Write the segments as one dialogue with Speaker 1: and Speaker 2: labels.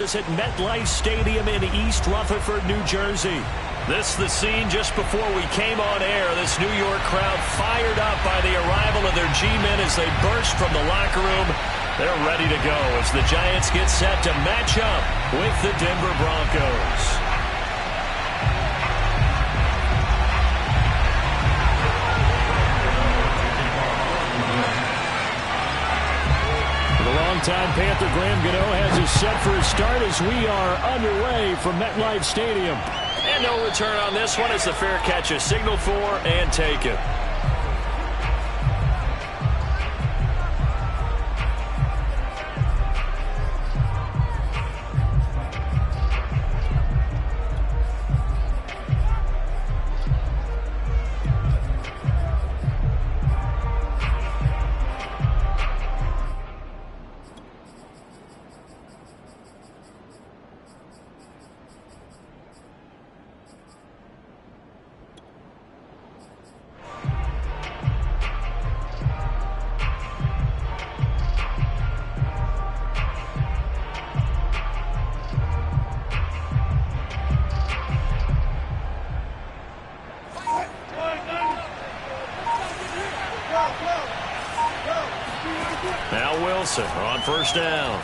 Speaker 1: Is at MetLife Stadium in East Rutherford, New Jersey. This the scene just before we came on air. This New York crowd fired up by the arrival of their G-men as they burst from the locker room. They're ready to go as the Giants get set to match up with the Denver Broncos. Longtime Panther Graham Gano has us set for a start as we are underway from MetLife Stadium. And no return on this one as the fair catch is signaled for and taken. Now Wilson on first down.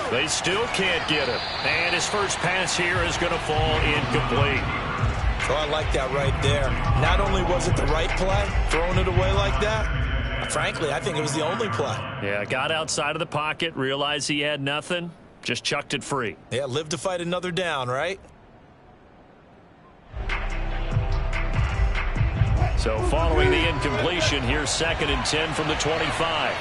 Speaker 1: They still can't get him. And his first pass here is going to fall incomplete.
Speaker 2: So I like that right there. Not only was it the right play, throwing it away like that, frankly, I think it was the only play.
Speaker 1: Yeah, got outside of the pocket, realized he had nothing, just chucked it free.
Speaker 2: Yeah, live to fight another down, right?
Speaker 1: So following the incompletion, here's 2nd and 10 from the 25.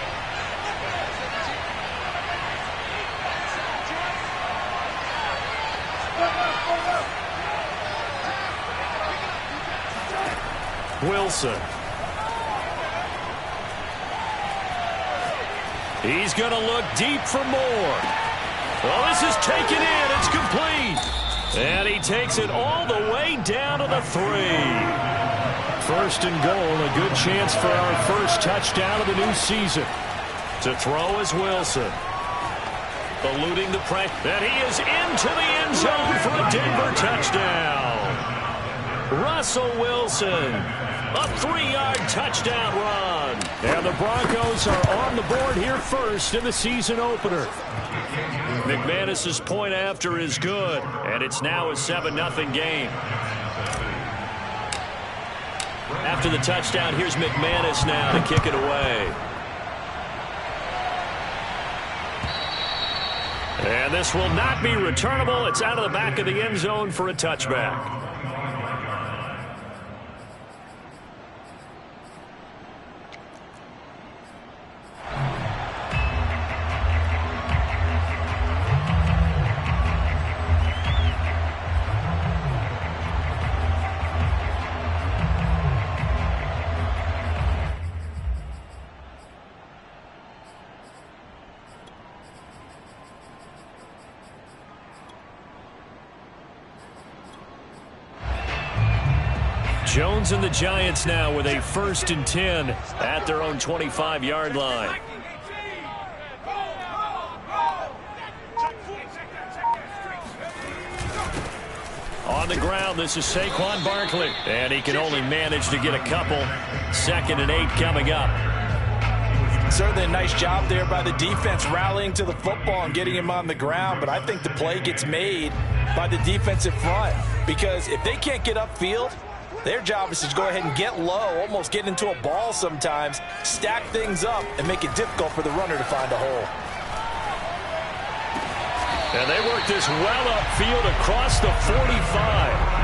Speaker 1: Wilson. He's going to look deep for more. Well, this is taken in. It's complete. And he takes it all the way down to the 3. 1st and goal. A good chance for our first touchdown of the new season. To throw is Wilson. Eluding the pressure. And he is into the end zone for a Denver touchdown. Russell Wilson. A 3-yard touchdown run. And the Broncos are on the board here first in the season opener. McManus's point after is good, and it's now a 7-0 game. After the touchdown, here's McManus now to kick it away. And this will not be returnable. It's out of the back of the end zone for a touchback. Jones and the Giants now with a 1st and 10 at their own 25-yard line. On the ground, this is Saquon Barkley. And he can only manage to get a couple. 2nd and 8 coming up.
Speaker 2: Certainly a nice job there by the defense rallying to the football and getting him on the ground. But I think the play gets made by the defensive front. Because if they can't get upfield, their job is to go ahead and get low, almost get into a ball sometimes, stack things up, and make it difficult for the runner to find a hole.
Speaker 1: And they work this well upfield across the 45.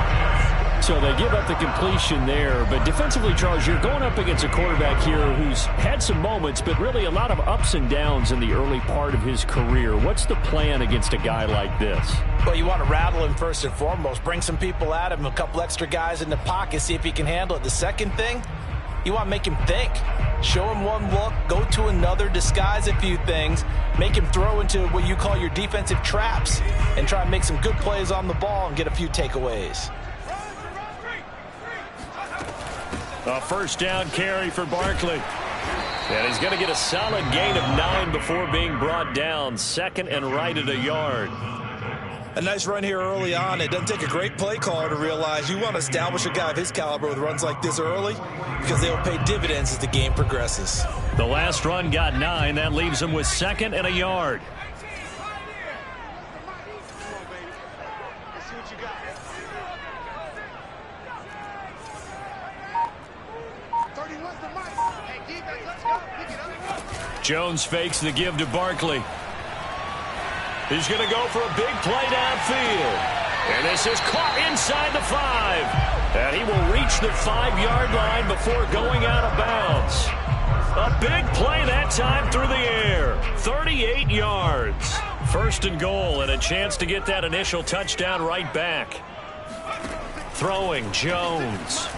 Speaker 1: So they give up the completion there. But defensively, Charles, you're going up against a quarterback here who's had some moments, but really a lot of ups and downs in the early part of his career. What's the plan against a guy like this?
Speaker 2: Well, you want to rattle him first and foremost. Bring some people at him, a couple extra guys in the pocket, see if he can handle it. The second thing, You want to make him think. Show him one look, go to another, disguise a few things, make him throw into what you call your defensive traps, and try and make some good plays on the ball and get a few takeaways.
Speaker 1: A first down carry for Barkley. And he's going to get a solid gain of 9 before being brought down. Second and right at a yard.
Speaker 3: A nice run here early on. It doesn't take a great play caller to realize you want to establish a guy of his caliber with runs like this early because they'll pay dividends as the game progresses.
Speaker 1: The last run got 9. That leaves him with second and a yard. Jones fakes the give to Barkley. He's going to go for a big play downfield. And this is caught inside the 5. And he will reach the 5-yard line before going out of bounds. A big play that time through the air. 38 yards. First and goal, and a chance to get that initial touchdown right back. Throwing Jones.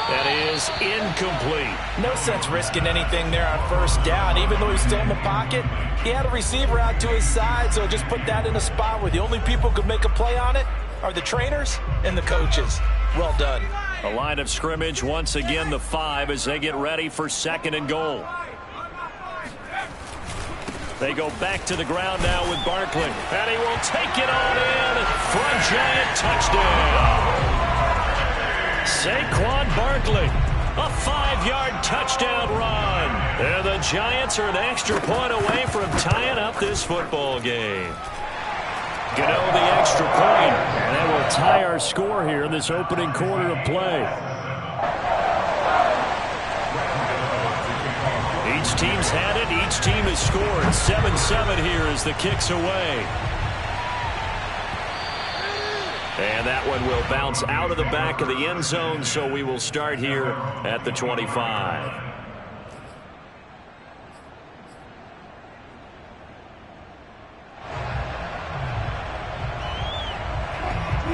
Speaker 1: That is incomplete.
Speaker 2: No sense risking anything there on first down. Even though he's still in the pocket, he had a receiver out to his side, so just put that in a spot where the only people who could make a play on it are the trainers and the coaches. Well done.
Speaker 1: A line of scrimmage, once again the 5 as they get ready for second and goal. They go back to the ground now with Barkley. And he will take it on in for a giant touchdown. Saquon Barkley, a 5-yard touchdown run. And the Giants are an extra point away from tying up this football game. Gano the extra point, and that will tie our score here in this opening quarter of play. Each team's had it. Each team has scored. 7-7 here as the kick's away. And that one will bounce out of the back of the end zone, so we will start here at the 25.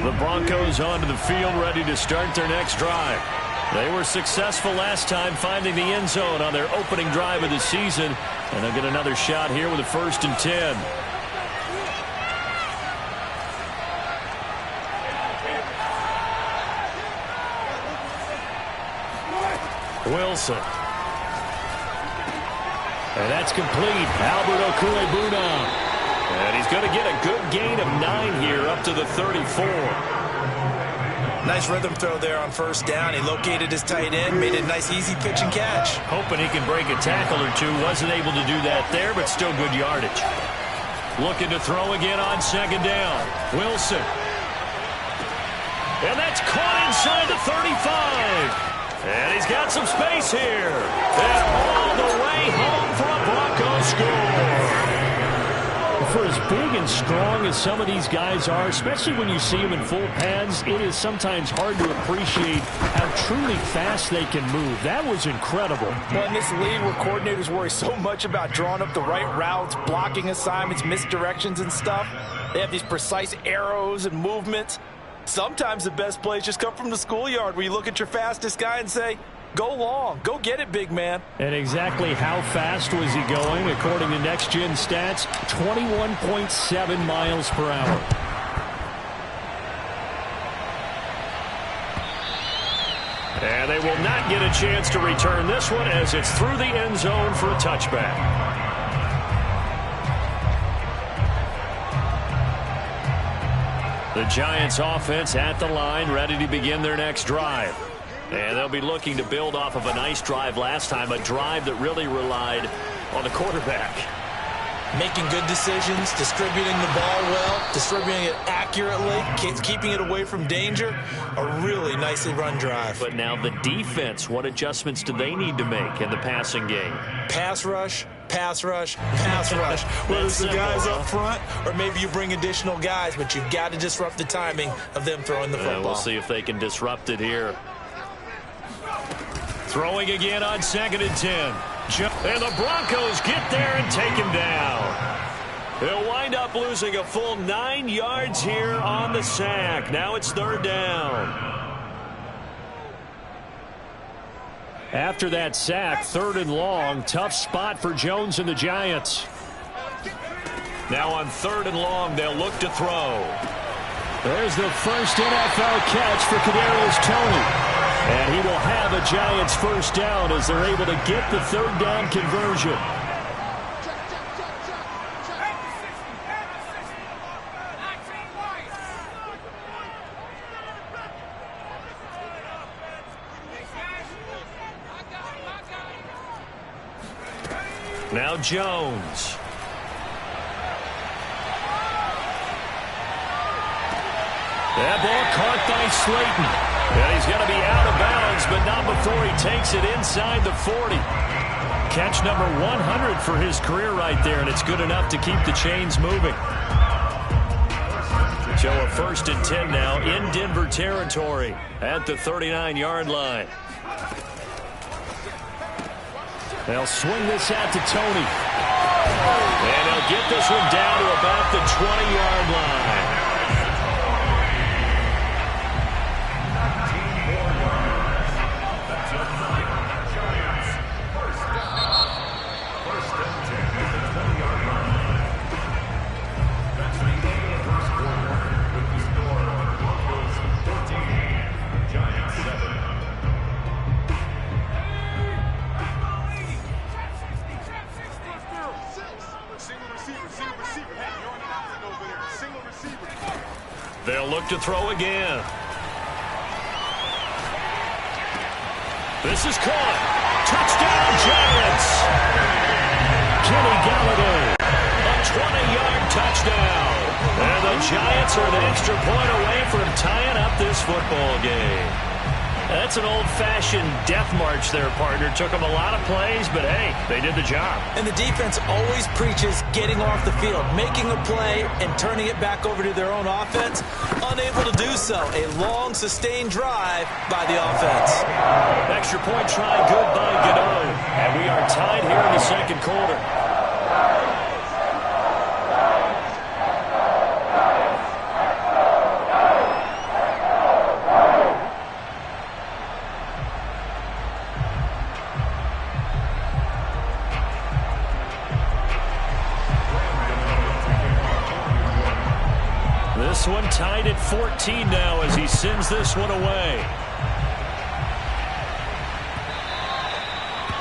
Speaker 1: The Broncos onto the field, ready to start their next drive. They were successful last time finding the end zone on their opening drive of the season, and they'll get another shot here with a 1st and 10. Wilson. And that's complete. Albert Okwuegbunam. And he's going to get a good gain of 9 here up to the 34.
Speaker 3: Nice rhythm throw there on first down. He located his tight end, made it a nice easy pitch and catch.
Speaker 1: Hoping he can break a tackle or two. Wasn't able to do that there, but still good yardage. Looking to throw again on second down. Wilson. And that's caught inside the 35. And he's got some space here. And all the way home for a Broncos score. For as big and strong as some of these guys are, especially when you see them in full pads, it is sometimes hard to appreciate how truly fast they can move. That was incredible.
Speaker 2: Well, in this league where coordinators worry so much about drawing up the right routes, blocking assignments, misdirections and stuff, they have these precise arrows and movements. Sometimes the best plays just come from the schoolyard where you look at your fastest guy and say, go long, go get it, big man.
Speaker 1: And exactly how fast was he going? According to Next Gen Stats, 21.7 miles per hour. And they will not get a chance to return this one as it's through the end zone for a touchback. The Giants offense at the line, ready to begin their next drive. And they'll be looking to build off of a nice drive last time, a drive that really relied on the quarterback.
Speaker 3: Making good decisions, distributing the ball well, distributing it accurately, keeping it away from danger. A really nicely run drive.
Speaker 1: But now the defense, what adjustments do they need to make in the passing game?
Speaker 3: Pass rush, pass rush, pass rush. Whether it's the guys up front or maybe you bring additional guys, but you've got to disrupt the timing of them throwing the football.
Speaker 1: We'll see if they can disrupt it here. Throwing again on 2nd and 10. And the Broncos get there and take him down. They'll wind up losing a full 9 yards here on the sack. Now it's 3rd down. After that sack, 3rd and long, tough spot for Jones and the Giants. Now on 3rd and long, they'll look to throw. There's the first NFL catch for Kadarius Toney. And he will have a Giants first down as they're able to get the 3rd down conversion. Now Jones. That ball caught by Slayton. And he's going to be out of bounds, but not before he takes it inside the 40. Catch number 100 for his career right there, and it's good enough to keep the chains moving. So a 1st and 10 now in Denver territory at the 39-yard line. They'll swing this out to Toney. And they'll get this one down to about the 20-yard line. They'll look to throw again. This is caught. Touchdown, Giants. Kenny Galladay, a 20-yard touchdown. And the Giants are an extra point away from tying up this football game. That's an old-fashioned death march there, partner. Took them a lot of plays, but, hey, they did the job.
Speaker 2: And the defense always preaches getting off the field, making a play, and turning it back over to their own offense. Unable to do so. A long, sustained drive by the offense.
Speaker 1: Extra point try good by Godot. And we are tied here in the 2nd quarter. This one tied at 14 now as he sends this one away.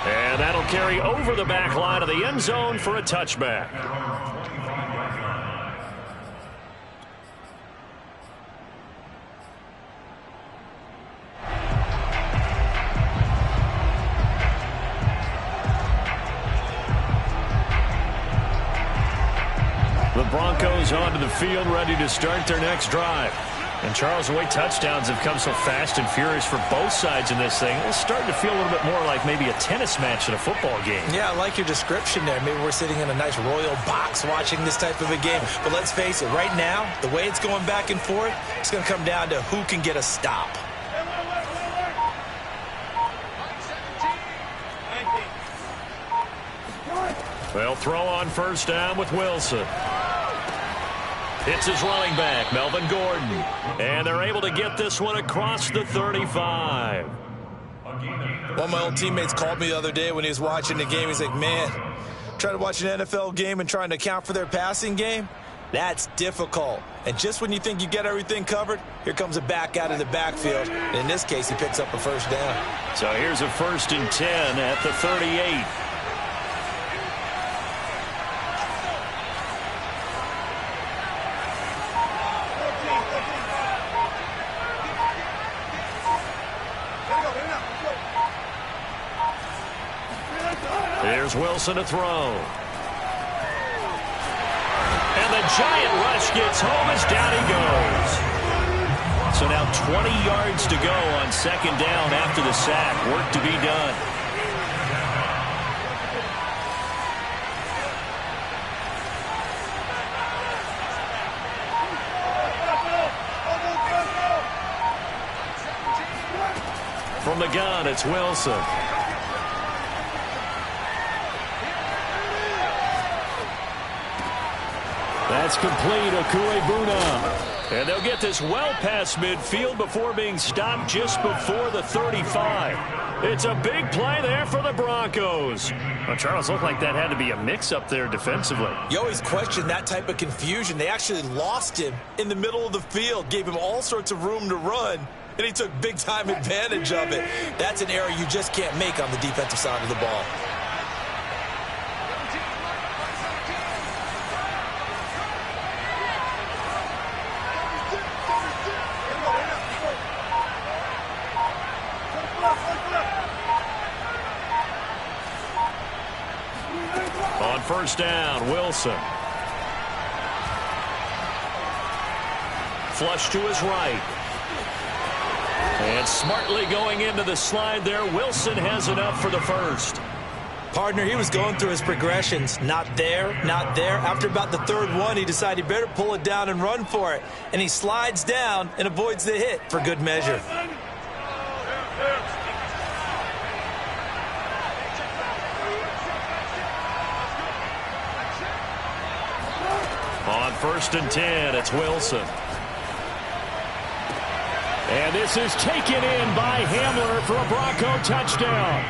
Speaker 1: And that'll carry over the back line of the end zone for a touchback. The Broncos onto the field, ready to start their next drive. And, Charles, the way touchdowns have come so fast and furious for both sides in this thing, it's starting to feel a little bit more like maybe a tennis match in a football game.
Speaker 2: Yeah, I like your description there. Maybe we're sitting in a nice royal box watching this type of a game. But let's face it, right now, the way it's going back and forth, it's going to come down to who can get a stop.
Speaker 1: They'll throw on first down with Wilson. It's his running back, Melvin Gordon. And they're able to get this one across the 35.
Speaker 3: One of my old teammates called me the other day when he was watching the game. He's like, man, trying to watch an NFL game and trying to account for their passing game, that's difficult. And just when you think you get everything covered, here comes a back out of the backfield. And in this case, he picks up a first down.
Speaker 1: So here's a 1st and 10 at the 38. Here's Wilson to throw. And the giant rush gets home as down he goes. So now 20 yards to go on 2nd down after the sack. Work to be done. From the gun, it's Wilson. That's complete. Okuebuna. And they'll get this well past midfield before being stopped just before the 35. It's a big play there for the Broncos.
Speaker 4: Well, Charles, looked like that had to be a mix-up there defensively.
Speaker 3: You always question that type of confusion. They actually lost him in the middle of the field, gave him all sorts of room to run, and he took big-time advantage of it. That's an error you just can't make on the defensive side of the ball.
Speaker 1: On first down, Wilson. Flush to his right. And smartly going into the slide there, Wilson has enough for the first.
Speaker 3: Partner, he was going through his progressions. Not there, not there. After about the third one, he decided he better pull it down and run for it. And he slides down and avoids the hit for good measure.
Speaker 1: On first and 10, it's Wilson. And this is taken in by Hamler for a Bronco touchdown.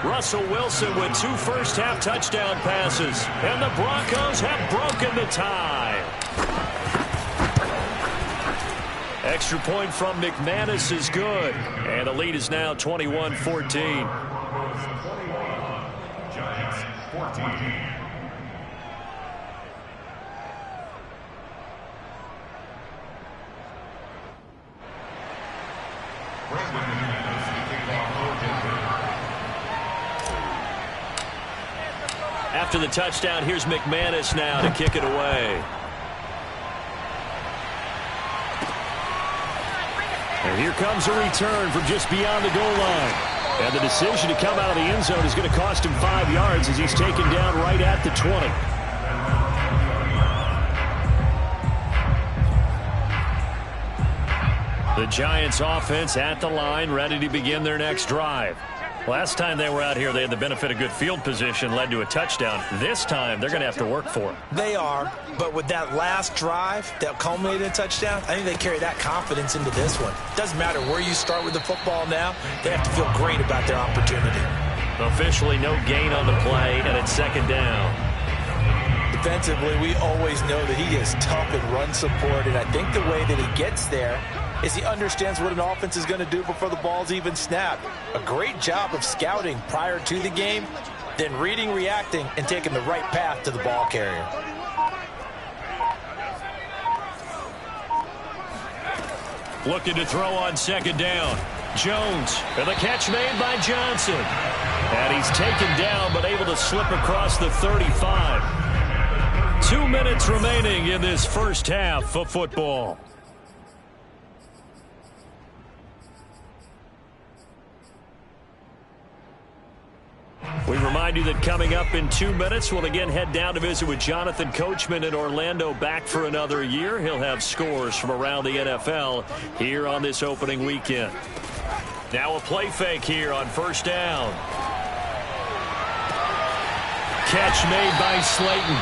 Speaker 1: Russell Wilson with 2 first-half touchdown passes. And the Broncos have broken the tie. Extra point from McManus is good. And the lead is now 21-14.
Speaker 5: Giants 14.
Speaker 1: After the touchdown, here's McManus now to kick it away. And here comes a return from just beyond the goal line. And the decision to come out of the end zone is going to cost him 5 yards as he's taken down right at the 20. The Giants offense at the line, ready to begin their next drive. Last time they were out here, they had the benefit of good field position, led to a touchdown. This time, they're going to have to work for it.
Speaker 3: They are, but with that last drive that culminated in a touchdown, I think they carry that confidence into this one. Doesn't matter where you start with the football now, they have to feel great about their opportunity.
Speaker 1: Officially, no gain on the play, and it's second down.
Speaker 3: Defensively, we always know that he is tough in run support, and I think the way that he gets there is he understands what an offense is going to do before the ball's even snapped. A great job of scouting prior to the game, then reading, reacting, and taking the right path to the ball carrier.
Speaker 1: Looking to throw on second down. Jones, and the catch made by Johnson. And he's taken down, but able to slip across the 35. 2 minutes remaining in this first half of football. We remind you that coming up in 2 minutes, we'll again head down to visit with Jonathan Coachman in Orlando, back for another year. He'll have scores from around the NFL here on this opening weekend. Now a play fake here on first down. Catch made by Slayton.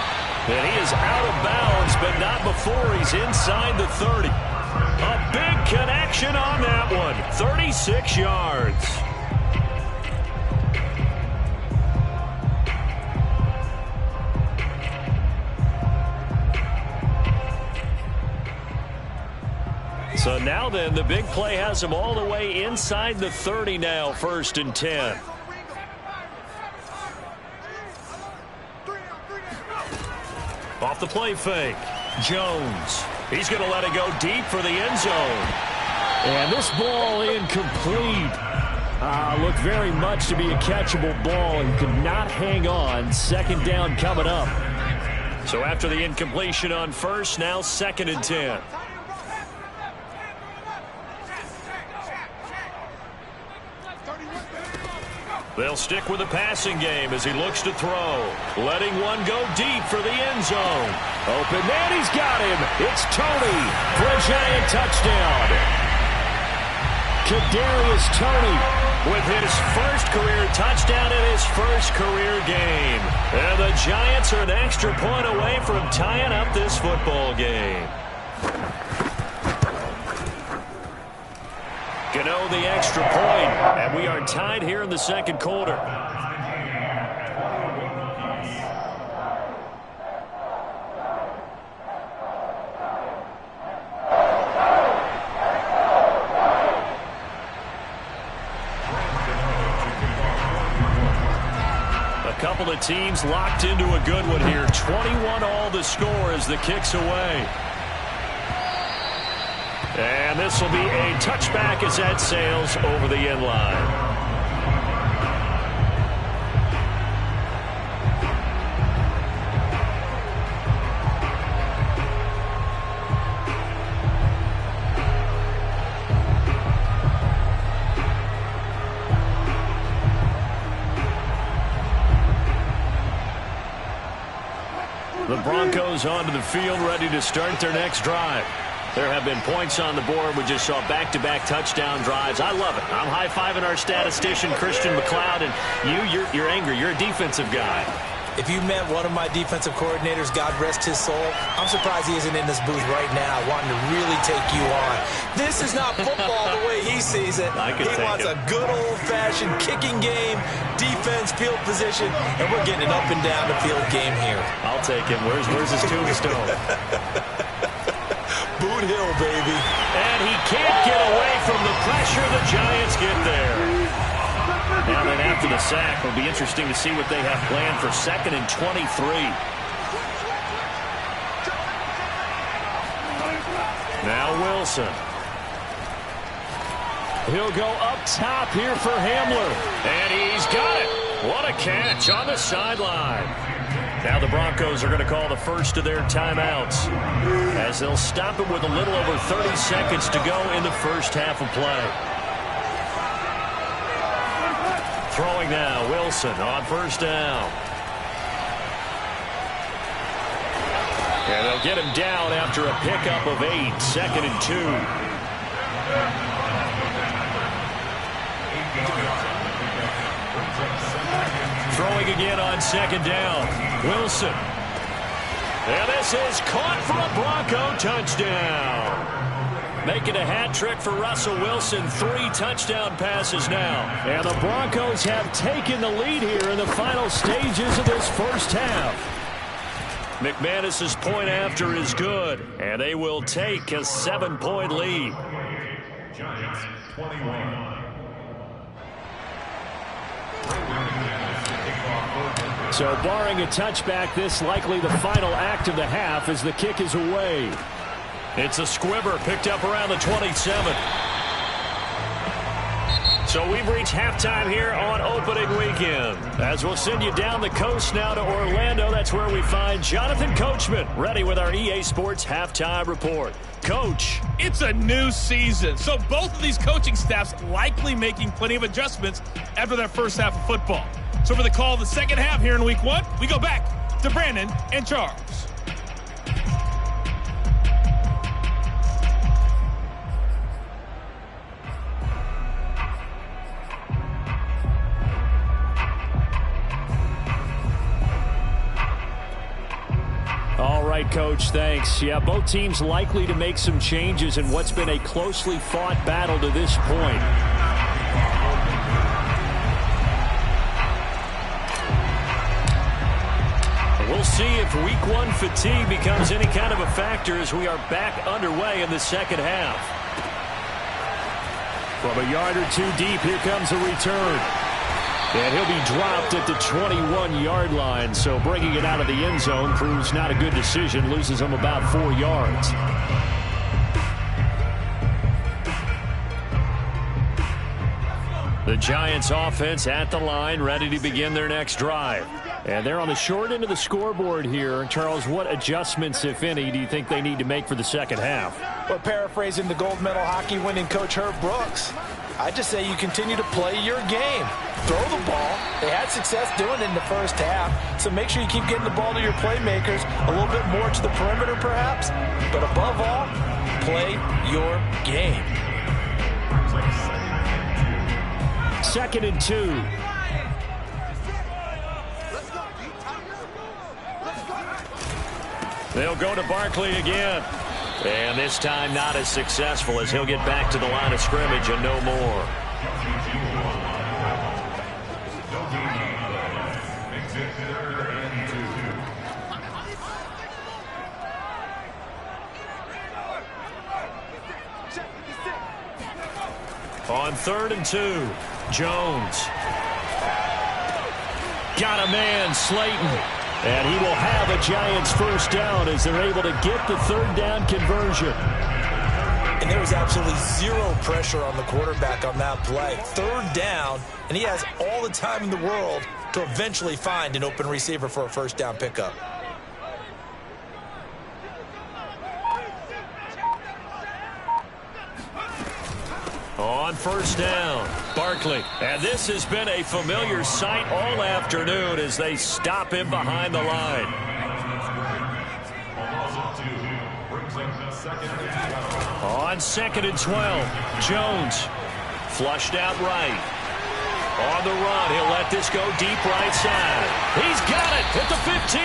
Speaker 1: And he is out of bounds, but not before he's inside the 30. A big connection on that one. 36 yards. So now then, the big play has him all the way inside the 30 now, first and 10. Off the play fake, Jones. He's going to let it go deep for the end zone. And this ball incomplete. Looked very much to be a catchable ball and could not hang on. Second down coming up. So after the incompletion on first, now second and 10. They'll stick with the passing game as he looks to throw. Letting one go deep for the end zone. Open man, he's got him. It's Tony for a Giant touchdown. Kadarius Toney with his first career touchdown in his first career game. And the Giants are an extra point away from tying up this football game. Gano the extra point, and we are tied here in the second quarter. A couple of teams locked into a good one here. 21-all the score as the kick's away. And this will be a touchback as that sails over the end line. The Broncos onto the field, ready to start their next drive. There have been points on the board. We just saw back-to-back touchdown drives. I love it. I'm high-fiving our statistician, Christian McLeod, and you're angry. You're a defensive guy.
Speaker 2: If you met one of my defensive coordinators, God rest his soul, I'm surprised he isn't in this booth right now wanting to really take you on. This is not football the way he sees it. He wants a good old-fashioned kicking game, defense, field position, and we're getting an up-and-down-the-field game here.
Speaker 1: I'll take him. Where's his tombstone?
Speaker 2: Boot Hill, baby.
Speaker 1: And he can't get away from the pressure. The Giants get there. Now then, after the sack, it'll be interesting to see what they have planned for 2nd and 23. Now Wilson. He'll go up top here for Hamler. And he's got it. What a catch on the sideline. Now the Broncos are going to call the first of their timeouts as they'll stop it with a little over 30 seconds to go in the first half of play. Throwing now, Wilson on first down. And they'll get him down after a pickup of 8, 2nd and 2. Throwing again on 2nd down. Wilson. And this is caught for a Bronco touchdown. Making a hat trick for Russell Wilson. 3 touchdown passes now. And the Broncos have taken the lead here in the final stages of this first half. McManus's point after is good. And they will take a 7-point lead.
Speaker 5: Giants 21.
Speaker 1: So barring a touchback, this likely the final act of the half as the kick is away. It's a squibber picked up around the 27. So we've reached halftime here on opening weekend. As we'll send you down the coast now to Orlando, that's where we find Jonathan Coachman, ready with our EA Sports halftime report. Coach.
Speaker 6: It's a new season, so both of these coaching staffs likely making plenty of adjustments after their first half of football. So for the call of the second half here in week 1, we go back to Brandon and Charles.
Speaker 1: All right, Coach, thanks. Yeah, both teams likely to make some changes in what's been a closely fought battle to this point. We'll see if week 1 fatigue becomes any kind of a factor as we are back underway in the second half. From a yard or 2 deep, here comes a return. And he'll be dropped at the 21-yard line, so bringing it out of the end zone proves not a good decision, loses him about 4 yards. The Giants offense at the line, ready to begin their next drive. And they're on the short end of the scoreboard here. Charles, what adjustments, if any, do you think they need to make for the second half?
Speaker 2: Well, paraphrasing the gold medal hockey winning coach Herb Brooks, I just say you continue to play your game. Throw the ball. They had success doing it in the first half, so make sure you keep getting the ball to your playmakers, a little bit more to the perimeter perhaps, but above all, play your game.
Speaker 1: 2nd and 2. They'll go to Barkley again. And this time not as successful as he'll get back to the line of scrimmage and no more. On 3rd and 2, Jones. Got a man, Slayton. And he will have a Giants first down as they're able to get the 3rd down conversion.
Speaker 2: And there was absolutely zero pressure on the quarterback on that play. 3rd down, and he has all the time in the world to eventually find an open receiver for a first down pickup.
Speaker 1: On 1st down, Barkley. And this has been a familiar sight all afternoon as they stop him behind the line. On 2nd and 12, Jones. Flushed out right. On the run, he'll let this go deep right side. He's got it at the 15.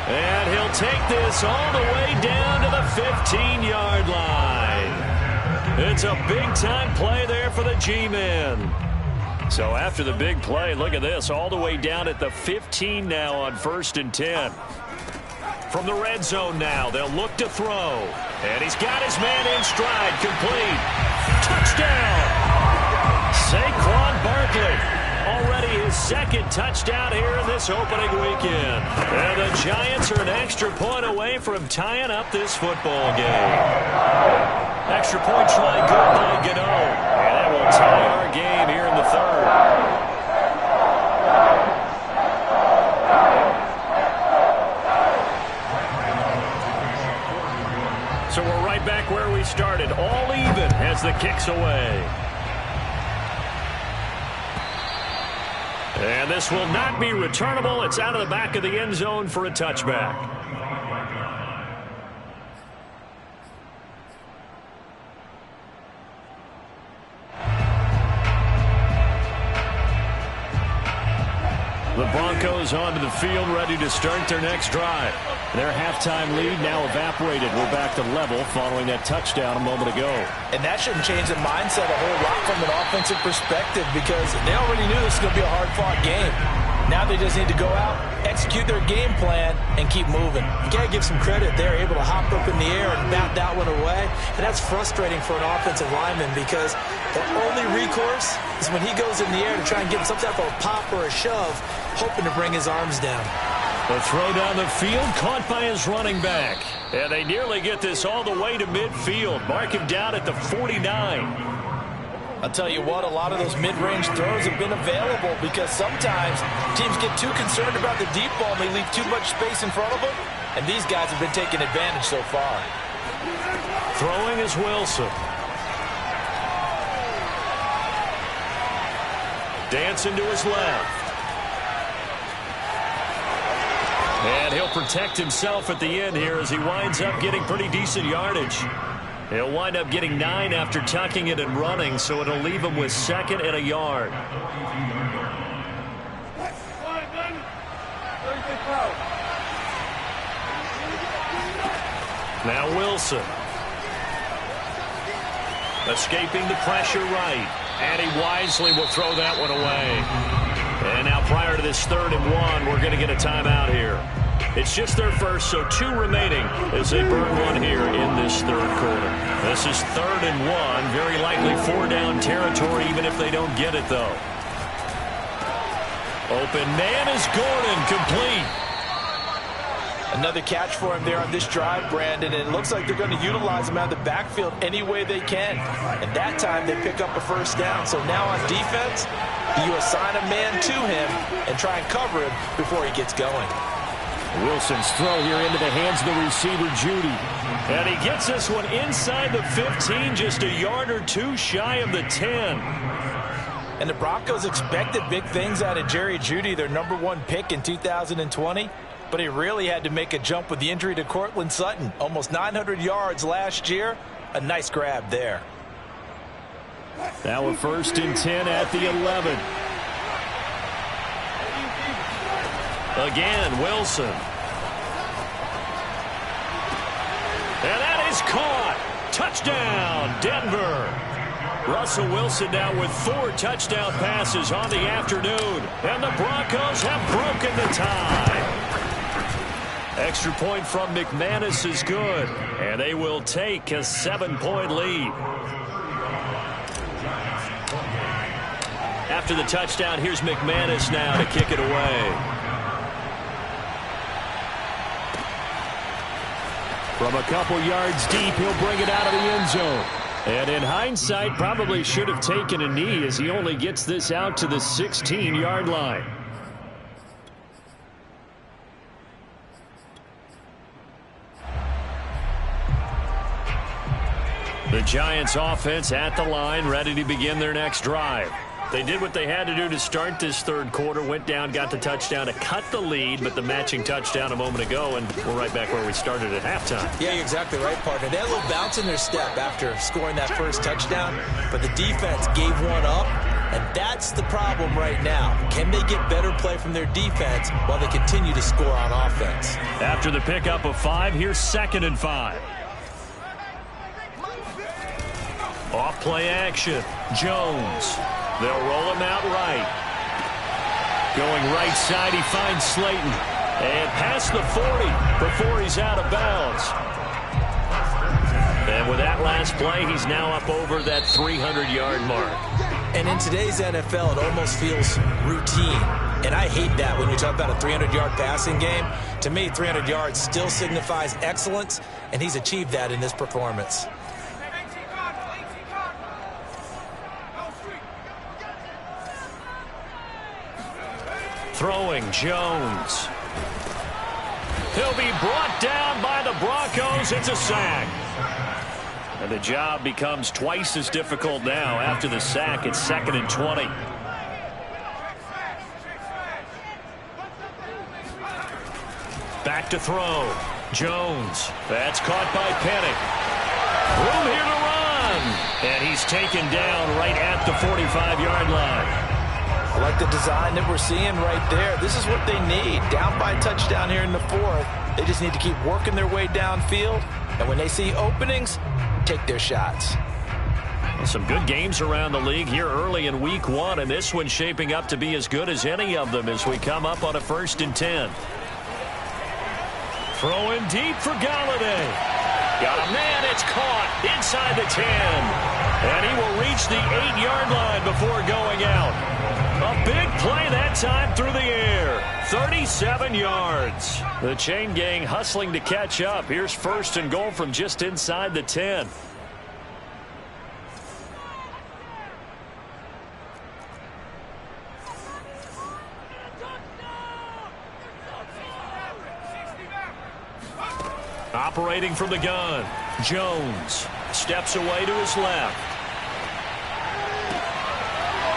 Speaker 1: And he'll take this all the way down to the 15-yard line. It's a big-time play there for the G-men. So after the big play, look at this, all the way down at the 15 now on 1st and 10. From the red zone now, they'll look to throw. And he's got his man in stride, complete. Touchdown! Saquon Barkley. Already his 2nd touchdown here in this opening weekend. And the Giants are an extra point away from tying up this football game. Extra point try good by Gano. And that will tie our game here in the 3rd. So we're right back where we started. All even as the kick's away. And this will not be returnable. It's out of the back of the end zone for a touchback. The Broncos onto the field, ready to start their next drive. Their halftime lead now evaporated. We're back to level following that touchdown a moment ago.
Speaker 2: And that shouldn't change the mindset a whole lot from an offensive perspective because they already knew this was going to be a hard-fought game. Now they just need to go out, execute their game plan, and keep moving. You got to give some credit. They're able to hop up in the air and bat that one away. And that's frustrating for an offensive lineman because the only recourse is when he goes in the air to try and get some type of a pop or a shove, hoping to bring his arms down.
Speaker 1: The throw down the field caught by his running back. And they nearly get this all the way to midfield. Mark him down at the 49.
Speaker 2: I'll tell you what, a lot of those mid-range throws have been available because sometimes teams get too concerned about the deep ball and they leave too much space in front of them. And these guys have been taking advantage so far.
Speaker 1: Throwing is Wilson. Dancing to his left. And he'll protect himself at the end here as he winds up getting pretty decent yardage. He'll wind up getting 9 after tucking it and running, so it'll leave him with 2nd and a yard. Now Wilson. Escaping the pressure right. And he wisely will throw that one away. And now prior to this 3rd and 1, we're going to get a timeout here. It's just their first, so 2 remaining as they burn one here in this 3rd quarter. This is 3rd and 1, very likely 4-down territory even if they don't get it, though. Open man is Gordon, complete.
Speaker 2: Another catch for him there on this drive, Brandon, and it looks like they're going to utilize him out of the backfield any way they can. And that time they pick up a first down. So now on defense, you assign a man to him and try and cover him before he gets going.
Speaker 1: Wilson's throw here into the hands of the receiver, Judy. And he gets this one inside the 15, just a yard or 2 shy of the 10.
Speaker 2: And the Broncos expected big things out of Jerry Jeudy, their #1 pick in 2020. But he really had to make a jump with the injury to Cortland Sutton. Almost 900 yards last year. A nice grab there.
Speaker 1: Now a 1st and 10 at the 11. Again, Wilson. And that is Touchdown, Denver. Russell Wilson now with 4 touchdown passes on the afternoon. And the Broncos have broken the tie. Extra point from McManus is good. And they will take a 7-point lead. After the touchdown, here's McManus now to kick it away. From a couple yards deep, he'll bring it out of the end zone. And in hindsight, probably should have taken a knee as he only gets this out to the 16-yard line. The Giants offense at the line, ready to begin their next drive. They did what they had to do to start this third quarter, went down, got the touchdown to cut the lead, but the matching touchdown a moment ago, and we're right back where we started at halftime.
Speaker 2: Yeah, you're exactly right, partner. They had a little bounce in their step after scoring that first touchdown, but the defense gave one up, and that's the problem right now. Can they get better play from their defense while they continue to score on offense?
Speaker 1: After the pickup of 5, here's 2nd and 5. Off play action. Jones. They'll roll him out right. Going right side, he finds Slayton. And past the 40 before he's out of bounds. And with that last play, he's now up over that 300-yard mark.
Speaker 2: And in today's NFL, it almost feels routine. And I hate that when you talk about a 300-yard passing game. To me, 300 yards still signifies excellence, and he's achieved that in this performance.
Speaker 1: Throwing Jones. He'll be brought down by the Broncos. It's a sack. And the job becomes twice as difficult now. After the sack, it's 2nd and 20. Back to throw. Jones. That's caught by Pennick. Room here to run. And he's taken down right at the 45-yard line.
Speaker 2: I like the design that we're seeing right there. This is what they need. Down by a touchdown here in the 4th. They just need to keep working their way downfield. And when they see openings, take their shots.
Speaker 1: Some good games around the league here early in week 1. And this one's shaping up to be as good as any of them as we come up on a 1st and 10. Throwing deep for Galladay. Got a man. It's caught inside the 10. And he will reach the 8-yard line before going out. A big play that time through the air. 37 yards. The chain gang hustling to catch up. Here's 1st and goal from just inside the 10. Operating from the gun. Jones steps away to his left.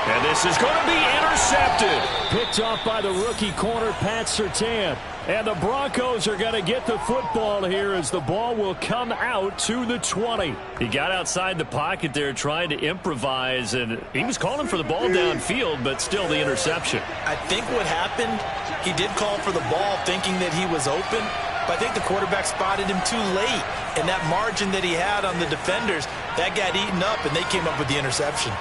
Speaker 1: And this is going to be intercepted. Picked off by the rookie corner, Pat Surtain. And the Broncos are going to get the football here as the ball will come out to the 20. He got outside the pocket there trying to improvise, and he was calling for the ball downfield, but still the interception.
Speaker 2: I think what happened, he did call for the ball thinking that he was open, but I think the quarterback spotted him too late. And that margin that he had on the defenders, that got eaten up, and they came up with the interception.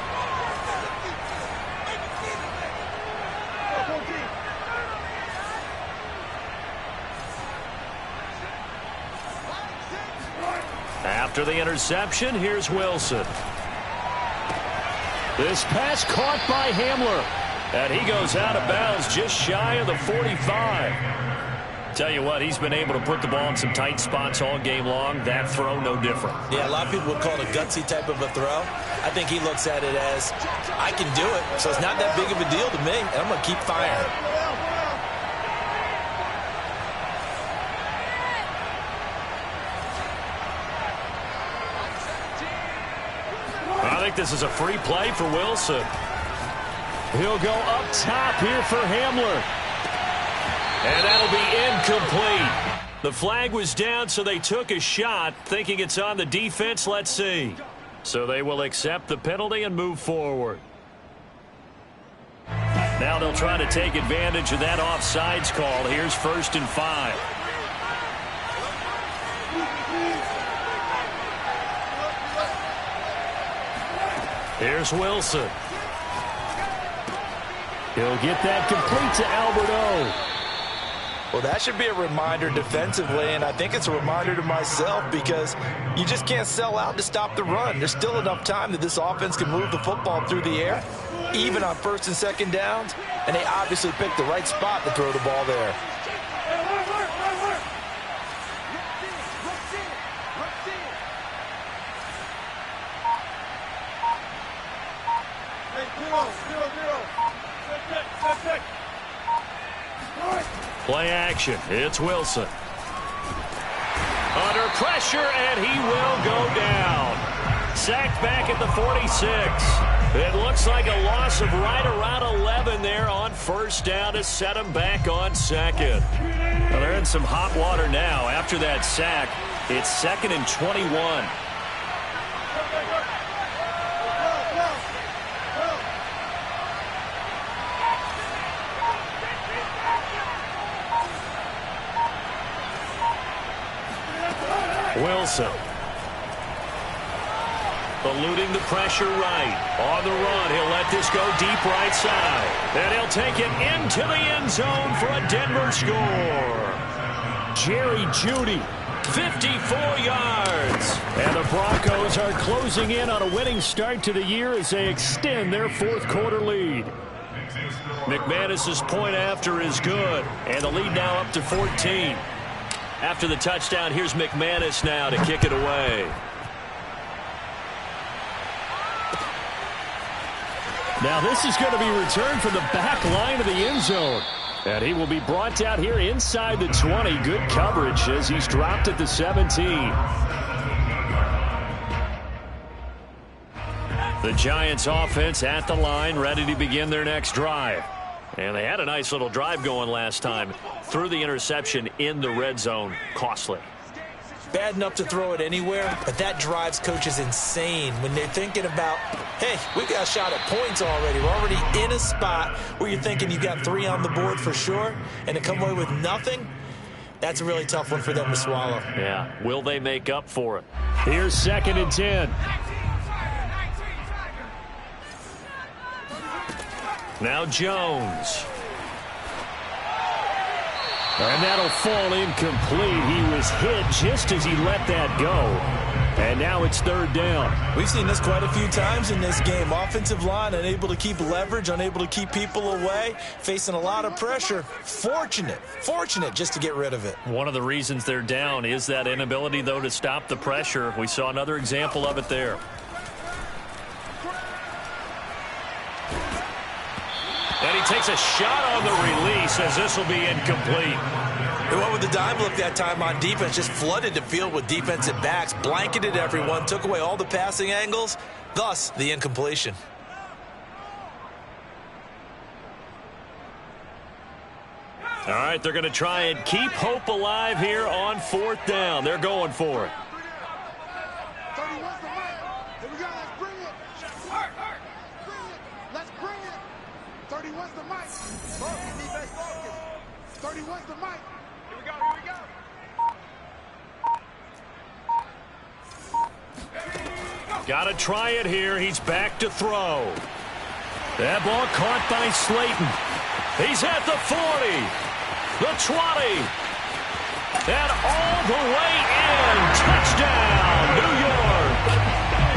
Speaker 1: After the interception, here's Wilson. This pass caught by Hamler. And he goes out of bounds just shy of the 45. Tell you what, he's been able to put the ball in some tight spots all game long. That throw, no different.
Speaker 2: Yeah, a lot of people would call it a gutsy type of a throw. I think he looks at it as, I can do it, so it's not that big of a deal to me, and I'm going to keep firing.
Speaker 1: I think this is a free play for Wilson. He'll go up top here for Hamler. And that'll be incomplete. The flag was down, so they took a shot, thinking it's on the defense. Let's see. So they will accept the penalty and move forward. Now they'll try to take advantage of that offsides call. Here's 1st and 5. Here's Wilson. He'll get that complete to Alberto.
Speaker 2: Well, that should be a reminder defensively, and I think it's a reminder to myself because you just can't sell out to stop the run. There's still enough time that this offense can move the football through the air, even on first and second downs, and they obviously picked the right spot to throw the ball there.
Speaker 1: Play action. It's Wilson. Under pressure, and he will go down. Sacked back at the 46. It looks like a loss of right around 11 there on first down to set him back on second. Well, they're in some hot water now. After that sack, it's 2nd and 21. Wilson. Eluding the pressure right. On the run, he'll let this go deep right side. And he'll take it into the end zone for a Denver score. Jerry Jeudy, 54 yards. And the Broncos are closing in on a winning start to the year as they extend their fourth quarter lead. McManus's point after is good. And the lead now up to 14. After the touchdown, here's McManus now to kick it away. Now this is going to be returned from the back line of the end zone. And he will be brought down here inside the 20. Good coverage as he's dropped at the 17. The Giants offense at the line, ready to begin their next drive. And they had a nice little drive going last time. Threw the interception in the red zone. Costly.
Speaker 2: Bad enough to throw it anywhere, but that drives coaches insane when they're thinking about, hey, we've got a shot at points already. We're already in a spot where you're thinking you've got 3 on the board for sure, and to come away with nothing, that's a really tough one for them to swallow.
Speaker 1: Yeah, will they make up for it? Here's 2nd and 10. Now Jones. And that'll fall incomplete. He was hit just as he let that go. And now it's 3rd down.
Speaker 2: We've seen this quite a few times in this game. Offensive line unable to keep leverage, unable to keep people away, facing a lot of pressure. Fortunate just to get rid of it.
Speaker 1: One of the reasons they're down is that inability, though, to stop the pressure. We saw another example of it there. And he takes a shot on the release as this will be incomplete.
Speaker 2: They went with the dime look that time on defense, just flooded the field with defensive backs, blanketed everyone, took away all the passing angles, thus the incompletion.
Speaker 1: All right, they're going to try and keep hope alive here on 4th down. They're going for it. Got to try it here. He's back to throw. That ball caught by Slayton. He's at the 40, the 20, and all the way in. Touchdown, New York.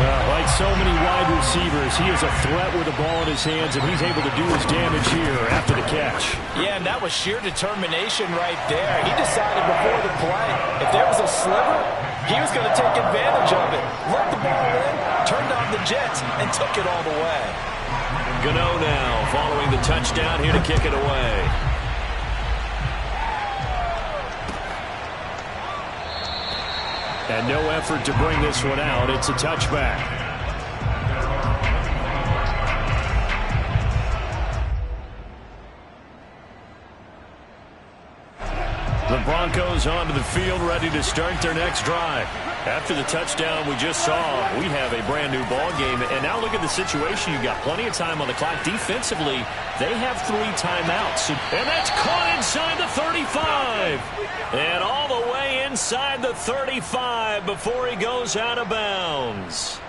Speaker 1: Well, like so many wide receivers, he is a threat with the ball in his hands, and he's able to do his damage here after the catch.
Speaker 2: Yeah, and that was sheer determination right there. He decided before the play, if there was a sliver, he was going to take advantage of it. Let the ball in, turned on the Jets, and took it all the way.
Speaker 1: Gano now following the touchdown here to kick it away. And no effort to bring this one out. It's a touchback. The Broncos onto the field, ready to start their next drive. After the touchdown we just saw, we have a brand-new ball game. And now look at the situation. You've got plenty of time on the clock. Defensively, they have 3 timeouts. And that's caught inside the 35. And all the way inside the 35 before he goes out of bounds.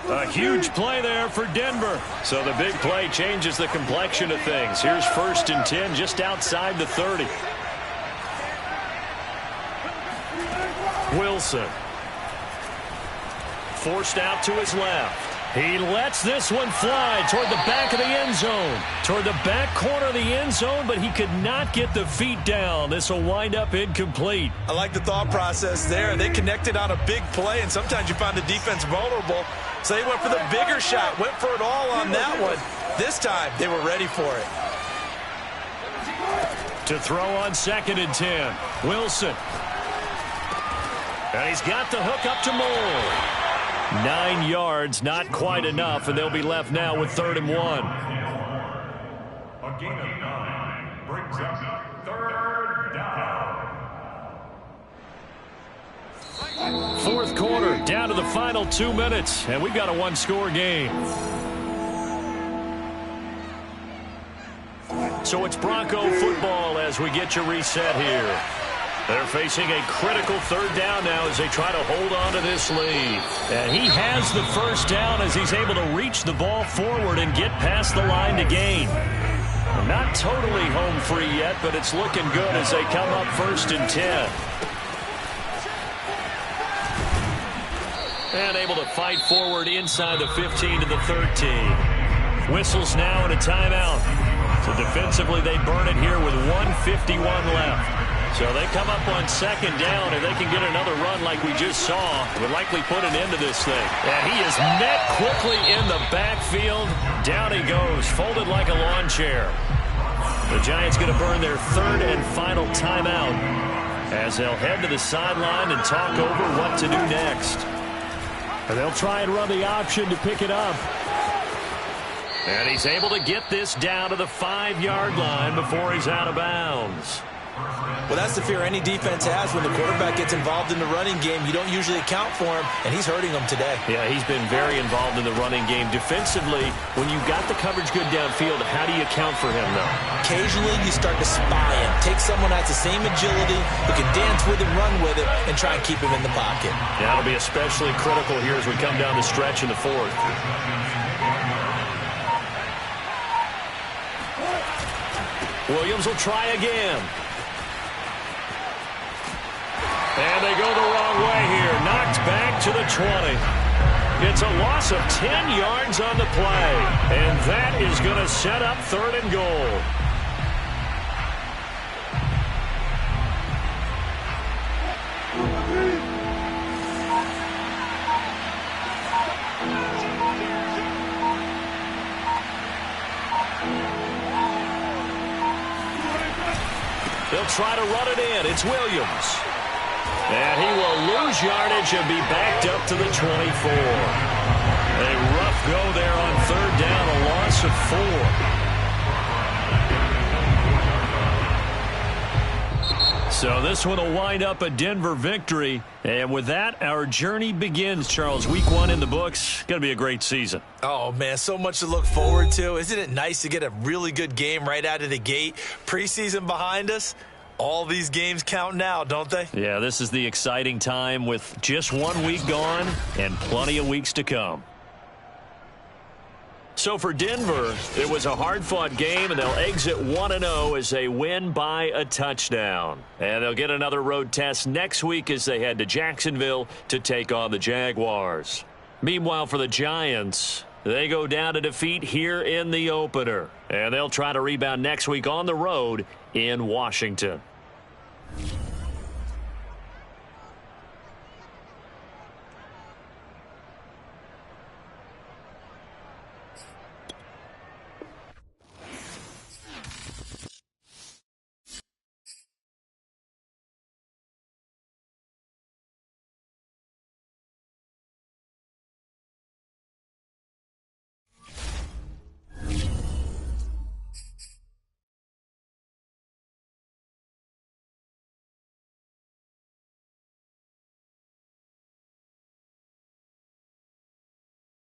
Speaker 1: A huge play there for Denver. So the big play changes the complexion of things. Here's 1st and 10 just outside the 30. Wilson. Forced out to his left. He lets this one fly toward the back of the end zone. Toward the back corner of the end zone, but he could not get the feet down. This will wind up incomplete.
Speaker 3: I like the thought process there. They connected on a big play, and sometimes you find the defense vulnerable. So they went for the bigger shot, went for it all on that one. This time, they were ready for it.
Speaker 1: To throw on 2nd and 10. Wilson. And he's got the hook up to Moore. 9 yards, not quite enough, and they'll be left now with 3rd and 1.
Speaker 5: A gain of 9 brings up 3rd down.
Speaker 1: 4th quarter, down to the final 2 minutes, and we've got a 1-score game. So it's Bronco football as we get you reset here. They're facing a critical 3rd down now as they try to hold on to this lead. And he has the 1st down as he's able to reach the ball forward and get past the line to gain. Not totally home free yet, but it's looking good as they come up 1st and 10. And able to fight forward inside the 15 to the 13. Whistles now and a timeout. So defensively they burn it here with 1:51 left. So they come up on 2nd down, and they can get another run like we just saw. Would likely put an end to this thing. And he is met quickly in the backfield. Down he goes, folded like a lawn chair. The Giants going to burn their 3rd and final timeout as they'll head to the sideline and talk over what to do next. And they'll try and run the option to pick it up. And he's able to get this down to the 5-yard line before he's out of bounds.
Speaker 3: Well, that's the fear any defense has when the quarterback gets involved in the running game. You don't usually account for him, and he's hurting them today.
Speaker 1: Yeah, he's been very involved in the running game. Defensively, when you've got the coverage good downfield, how do you account for him, though?
Speaker 3: Occasionally, you start to spy him. Take someone that has the same agility, who can dance with him, run with it, and try and keep him in the pocket.
Speaker 1: That'll be especially critical here as we come down the stretch in the 4th. Williams will try again. And they go the wrong way here. Knocked back to the 20. It's a loss of 10 yards on the play. And that is going to set up 3rd and goal. They'll try to run it in. It's Williams. And he will lose yardage and be backed up to the 24. A rough go there on 3rd down, a loss of 4. So this one will wind up a Denver victory. And with that, our journey begins, Charles. Week 1 in the books. Going to be a great season.
Speaker 3: Oh, man, so much to look forward to. Isn't it nice to get a really good game right out of the gate? Preseason behind us. All these games count now, don't they?
Speaker 1: Yeah, this is the exciting time with just 1 week gone and plenty of weeks to come. So for Denver, it was a hard-fought game, and they'll exit 1-0 as they win by a touchdown. And they'll get another road test next week as they head to Jacksonville to take on the Jaguars. Meanwhile, for the Giants, they go down to defeat here in the opener. And they'll try to rebound next week on the road in Washington.